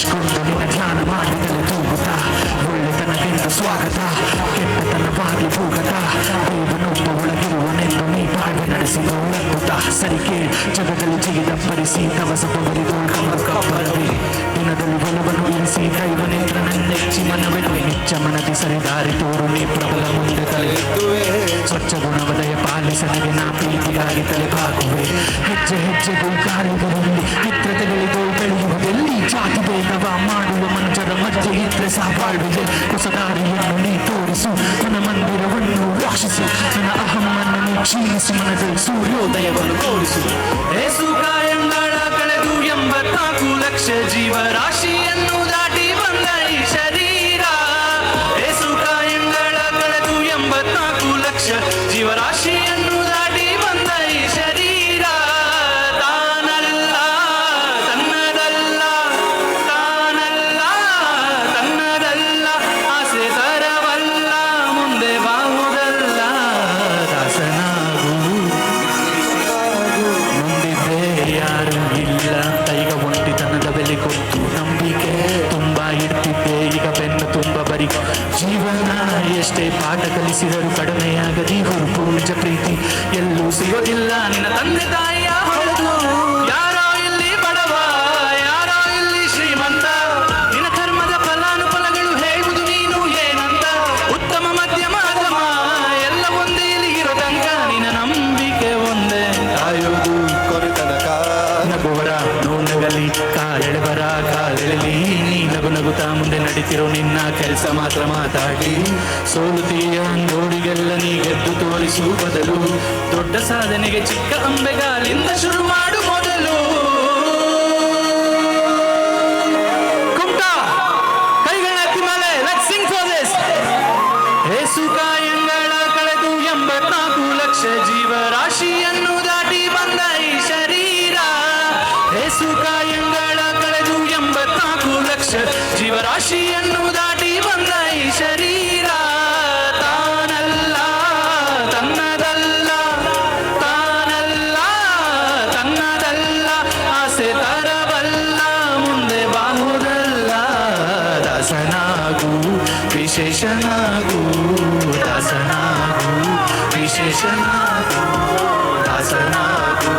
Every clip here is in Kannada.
ನೆನೆಸ್ಕೊಂಡು ನಿನ್ನ ಧ್ಯಾನ ಮಾಡಿದರೆ ತೂಗುತ್ತಾ ಒಳ್ಳೆತನಕ್ಕೆಂದು ಸ್ವಾಗತ ಕೆಟ್ಟತನವಾಗಿ ಭೂಗತ ದೇವನೊಬ್ಬ ಒಳಗಿರುವನೆಂದು ನೀ ಬಾಳ್ವೆ ನಡೆಸಿದ ಅದ್ಭುತ ಸರಿಕೆ ಜಗದಲ್ಲಿ ಜಿಗಿದಪ್ಪರಿಸಿ ದವಸ ಪೊಗರಿದೋಳ್ಕಂಬ ಕಪ್ಪರವೇ ದಿನದಲ್ಲಿ ಒಲವನ್ನು ಇರಿಸಿ ದೈವನೇತ್ರ ನನ್ನೆಚ್ಚಿ ಮನವೆಡುವೆ ನಿಚ್ಚ ಮನದಿ ಸರಿದಾರಿ ತೋರು ನೀ ಪ್ರಬಲ ಮುಂದೆ ತಲೆ ಸ್ವಚ್ಛ ಗುಣವದಯ ಪಾಲಿಸನಿಗೆ ನಾ ಪ್ರೀತಿಗಾಗಿ ತಲೆ ಬಾಗುವೆ ಹೆಜ್ಜೆ ಹೆಜ್ಜೆಗೂ ಕಾರ್ಯಗಳಲ್ಲಿ ಮಿತ್ರತೆಗಳಿಗೂ ಬೆಳೆಯುವುದೆಲ್ಲಿ ಜಾತಿ ಭೇದವ ಮಾಡುವ ಮಂಜರ ಮಧ್ಯೆ ಇದ್ರೆ ಸಹಬಾಳ್ವಿದೆ ಹೊಸ ದಾರಿಯನ್ನು ನೀ ತೋರಿಸು ನನ್ನ ಮಂದಿರವನ್ನು ರಕ್ಷಿಸು ನನ್ನ ಅಹಮ್ಮನ್ನು ನೀ ಕ್ಷೀಣಿಸಿ ಮನದಲ್ಲಿ ಸೂರ್ಯೋದಯವನ್ನು ತೋರಿಸು ಏಸುಕಾಯಂಗಳ ಕಳೆದು 84 ಲಕ್ಷ ಜೀವರಾಶಿಯನ್ನು ದಾಟಿ ಬಂದ ಈ ಶರೀರ ಏಸುಕಾಯಂಗಳ ಕಳೆದು 84 ಲಕ್ಷ ಜೀವರಾಶಿಯನ್ನು ದಾಟಿ ಬಂದ ಈ ಶರೀರ ತಾನಲ್ಲ ತನ್ನದಲ್ಲ ತಾನಲ್ಲ ತನ್ನದಲ್ಲ ಆಸೆ ತರವಲ್ಲ ಮುಂದೆ ಬಾಹುದಲ್ಲ ದಾಸನಾಗು ಮುಂದಿದ್ದೆ ಯಾರು ಇಲ್ಲ ಈಗ ಒಂಟಿತನದ ಬೆಲೆ ಕೊಟ್ಟು ನಂಬಿಕೆ ತುಂಬಾ ಇಡ್ತಿದ್ದೆ ಈಗ ಬೆನ್ನು ತುಂಬ ಬರಿ ಜೀವನ ಎಷ್ಟೇ ಪಾಠ ಕಲಿಸಿದರೂ ಕಡಿಮೆಯಾಗದಿ ಹುರುಪು ನಿಜ ಪ್ರೀತಿ ಎಲ್ಲೂ ಸಿಗೋದಿಲ್ಲ ನಿನ್ನ ತಂದೆ ತಾಯಿಯ ಹೊರತು ಯಾರೋ ಇಲ್ಲಿ ಬಡವ ಯಾರೋ ಇಲ್ಲಿ ಶ್ರೀಮಂತ ನಿನ್ನ ಕರ್ಮದ ಫಲಾನುಫಲಗಳು ಹೇಳುವುದು ನೀನು ಏನಂತ ಉತ್ತಮ ಮಧ್ಯಮ ಅಧಮ ಎಲ್ಲ ಒಂದೇ ಇಲ್ಲಿಗಿರೋ ತನಕ ನಿನ್ನ ನಂಬಿಕೆ ಒಂದೇ ಕಾಯೋದು ಕೊನೆತನಕ ನಗುವರ ನೋನಗಲಿ ಕಾಲೆಳೆವರ ಕಾಲೆಳಲಿ ನೀ ನಗು ನಗುತ್ತಾ ಮುಂದೆ ನಡೀತಿರೋ ನಿನ್ನ ಕೆಲಸ ಮಾತ್ರ ಮಾತಾಡಿ ಸೋಲುತ್ತೀಯ ಅಂದೋಡಿಗೆಲ್ಲ ನೀ ಗೆದ್ದು ತೋರಿಸು ಬದಲು ದೊಡ್ಡ ಸಾಧನೆಗೆ ಚಿಕ್ಕ ಅಂಬೆಗಾಲಿಂದ ಶುರು ಮಾಡು ಮೊದಲು ಕುಂಟ ಕೈಗಳನ್ನ ಎತ್ತಿ ಮೇಲೆ ಲೆಟ್ಸ್ ಸಿಂಗ್ ಫಾರ್ ದಿಸ್ ಏಸುಕಾಯಂಗಳ ಕಳೆದು 84 ಲಕ್ಷ ಜೀವರಾಶಿಯನ್ನು ದಾಟಿ ಬಂದ ಈ ಶರೀರ ಏಸುಕಾಯಂಗಳ ಕಳೆದು 84 ಲಕ್ಷ ಜೀವರಾಶಿಯನ್ನು ದಾಟಿ ಬಂದ ಈ ಶರೀರ ತಾನಲ್ಲ ತನ್ನದಲ್ಲ ತಾನಲ್ಲ ತನ್ನದಲ್ಲ ಆಸೆ ತರವಲ್ಲ ಮುಂದೆ ಬಾಹುದಲ್ಲ ದಾಸನಾಗು ವಿಶೇಷನಾಗು ದಾಸನಾಗು ವಿಶೇಷನಾಗು ದಾಸನಾಗು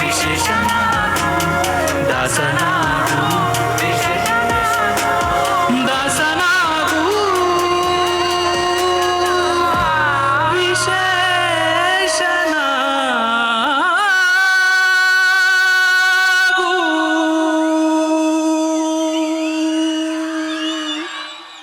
ವಿಶೇಷನಾಗು ದಾಸನಾಗು